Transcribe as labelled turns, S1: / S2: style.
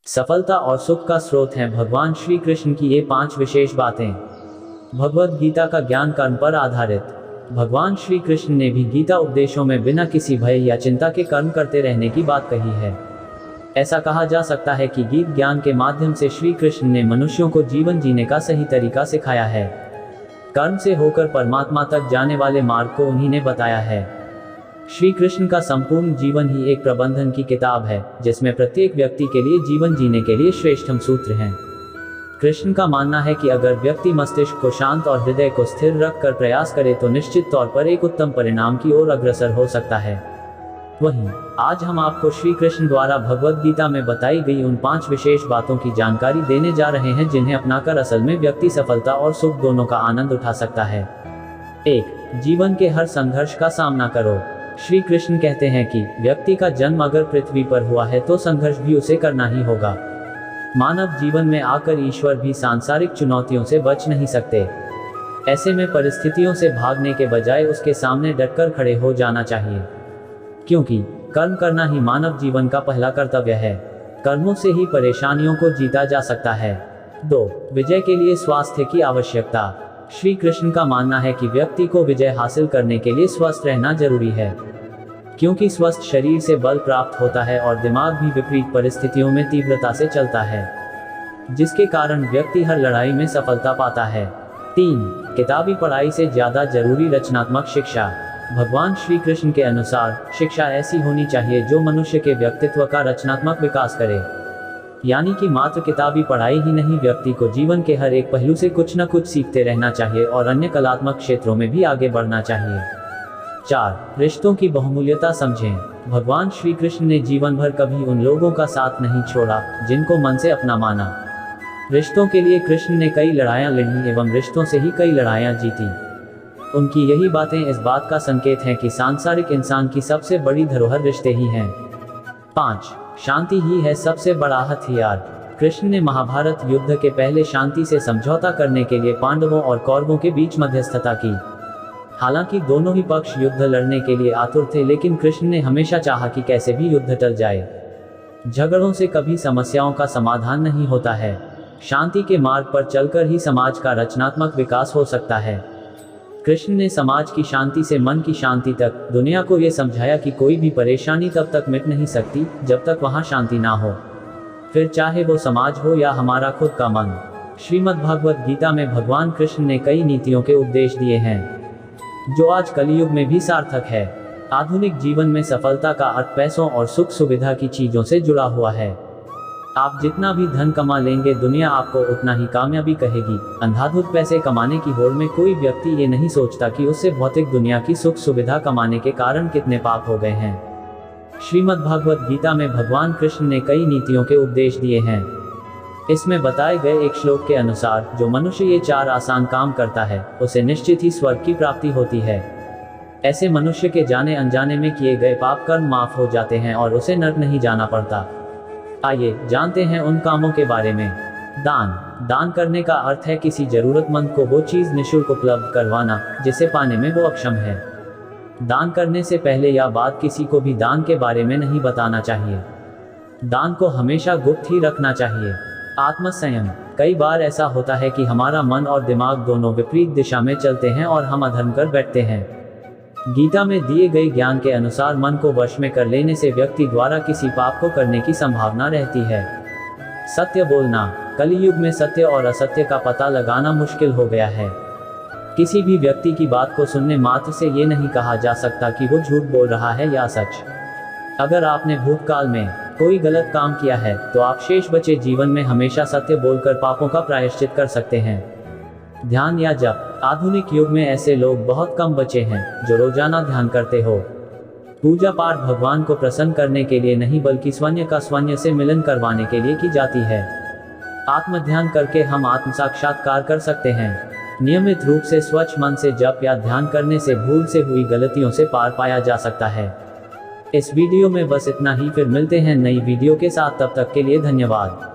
S1: सफलता और सुख का स्रोत हैं भगवान श्री कृष्ण की ये 5 विशेष बातें। भगवद गीता का ज्ञान कर्म पर आधारित। भगवान श्री कृष्ण ने भी गीता उपदेशों में बिना किसी भय या चिंता के कर्म करते रहने की बात कही है। ऐसा कहा जा सकता है कि गीत ज्ञान के माध्यम से श्री कृष्ण ने मनुष्यों को जीवन जीने का सही तरीका सिखाया है। कर्म से होकर परमात्मा तक जाने वाले मार्ग को उन्हीं ने बताया है। श्री कृष्ण का संपूर्ण जीवन ही एक प्रबंधन की किताब है, जिसमें प्रत्येक व्यक्ति के लिए जीवन जीने के लिए श्रेष्ठतम सूत्र हैं। कृष्ण का मानना है कि अगर व्यक्ति मस्तिष्क को शांत और हृदय को स्थिर रखकर प्रयास करे तो निश्चित तौर पर एक उत्तम परिणाम की ओर अग्रसर हो सकता है। वहीं आज हम आपको श्री कृष्ण द्वारा भगवद गीता में बताई गई उन 5 विशेष बातों की जानकारी देने जा रहे हैं, जिन्हें अपनाकर असल में व्यक्ति सफलता और सुख दोनों का आनंद उठा सकता है। 1. जीवन के हर संघर्ष का सामना करो। श्री कृष्ण कहते हैं कि व्यक्ति का जन्म अगर पृथ्वी पर हुआ है तो संघर्ष भी उसे करना ही होगा। मानव जीवन में आकर ईश्वर भी सांसारिक चुनौतियों से बच नहीं सकते। ऐसे में परिस्थितियों से भागने के बजाय उसके सामने डटकर खड़े हो जाना चाहिए, क्योंकि कर्म करना ही मानव जीवन का पहला कर्तव्य है। कर्मों से ही परेशानियों को जीता जा सकता है। 2. विजय के लिए स्वास्थ्य की आवश्यकता। श्री कृष्ण का मानना है कि व्यक्ति को विजय हासिल करने के लिए स्वस्थ रहना जरूरी है, क्योंकि स्वस्थ शरीर से बल प्राप्त होता है और दिमाग भी विपरीत परिस्थितियों में तीव्रता से चलता है, जिसके कारण व्यक्ति हर लड़ाई में सफलता पाता है। 3. किताबी पढ़ाई से ज्यादा जरूरी रचनात्मक शिक्षा। भगवान श्री कृष्ण के अनुसार शिक्षा ऐसी होनी चाहिए जो मनुष्य के व्यक्तित्व का रचनात्मक विकास करे, यानी कि मात्र किताबी पढ़ाई ही नहीं, व्यक्ति को जीवन के हर एक पहलू से कुछ न कुछ सीखते रहना चाहिए और अन्य कलात्मक क्षेत्रों में भी आगे बढ़ना चाहिए। 4. रिश्तों की बहुमूल्यता समझें। भगवान श्री कृष्ण ने जीवन भर कभी उन लोगों का साथ नहीं छोड़ा जिनको मन से अपना माना। रिश्तों के लिए कृष्ण ने कई लड़ाइयां लड़ी एवं रिश्तों से ही कई लड़ाइयां जीती। उनकी यही बातें इस बात का संकेत हैं कि सांसारिक इंसान की सबसे बड़ी धरोहर रिश्ते ही हैं। 5. शांति ही है सबसे बड़ा हथियार। कृष्ण ने महाभारत युद्ध के पहले शांति से समझौता करने के लिए पांडवों और कौरवों के बीच मध्यस्थता की। हालांकि दोनों ही पक्ष युद्ध लड़ने के लिए आतुर थे, लेकिन कृष्ण ने हमेशा चाहा कि कैसे भी युद्ध टल जाए। झगड़ों से कभी समस्याओं का समाधान नहीं होता है। शांति के मार्ग पर चलकर ही समाज का रचनात्मक विकास हो सकता है। कृष्ण ने समाज की शांति से मन की शांति तक दुनिया को ये समझाया कि कोई भी परेशानी तब तक मिट नहीं सकती जब तक वहां शांति ना हो, फिर चाहे वो समाज हो या हमारा खुद का मन। श्रीमद् भगवद गीता में भगवान कृष्ण ने कई नीतियों के उपदेश दिए हैं, जो आज कलयुग में भी सार्थक है। आधुनिक जीवन में सफलता का अर्थ पैसों और सुख सुविधा की चीजों से जुड़ा हुआ है। आप जितना भी धन कमा लेंगे, दुनिया आपको उतना ही कामयाबी कहेगी। अंधाधुंध पैसे कमाने की होड़ में कोई व्यक्ति ये नहीं सोचता कि उससे भौतिक दुनिया की सुख सुविधा कमाने के कारण कितने पाप हो गए हैं। श्रीमद् भागवत गीता में भगवान कृष्ण ने कई नीतियों के उपदेश दिए हैं। इसमें बताए गए एक श्लोक के अनुसार जो मनुष्य ये 4 आसान काम करता है, उसे निश्चित ही स्वर्ग की प्राप्ति होती है। ऐसे मनुष्य के जाने अनजाने में किए गए पाप कर्म माफ हो जाते हैं और उसे नरक नहीं जाना पड़ता। आइए जानते हैं उन कामों के बारे में। दान करने का अर्थ है किसी जरूरतमंद को वो चीज निःशुल्क उपलब्ध करवाना जिसे पाने में वो अक्षम है। दान करने से पहले या बाद किसी को भी दान के बारे में नहीं बताना चाहिए। दान को हमेशा गुप्त ही रखना चाहिए। आत्मसंयम। कई बार ऐसा होता है कि हमारा मन और दिमाग दोनों विपरीत दिशा में चलते हैं और हम अधर्म कर बैठते हैं। गीता में दिए गए ज्ञान के अनुसार मन को वश में कर लेने से व्यक्ति द्वारा किसी पाप को करने की संभावना रहती है। सत्य बोलना। कलयुग में सत्य और असत्य का पता लगाना मुश्किल हो गया है। किसी भी व्यक्ति की बात को सुनने मात्र से ये नहीं कहा जा सकता कि वो झूठ बोल रहा है या सच। अगर आपने भूतकाल में कोई गलत काम किया है तो आप शेष बचे जीवन में हमेशा सत्य बोलकर पापों का प्रायश्चित कर सकते हैं। ध्यान या जप। आधुनिक युग में ऐसे लोग बहुत कम बचे हैं जो रोजाना ध्यान करते हो। पूजा पाठ भगवान को प्रसन्न करने के लिए नहीं, बल्कि स्वयं का स्वयं से मिलन करवाने के लिए की जाती है। आत्म ध्यान करके हम आत्म साक्षात्कार कर सकते हैं। नियमित रूप से स्वच्छ मन से जप या ध्यान करने से भूल से हुई गलतियों से पार पाया जा सकता है। इस वीडियो में बस इतना ही, फिर मिलते हैं नई वीडियो के साथ। तब तक के लिए धन्यवाद।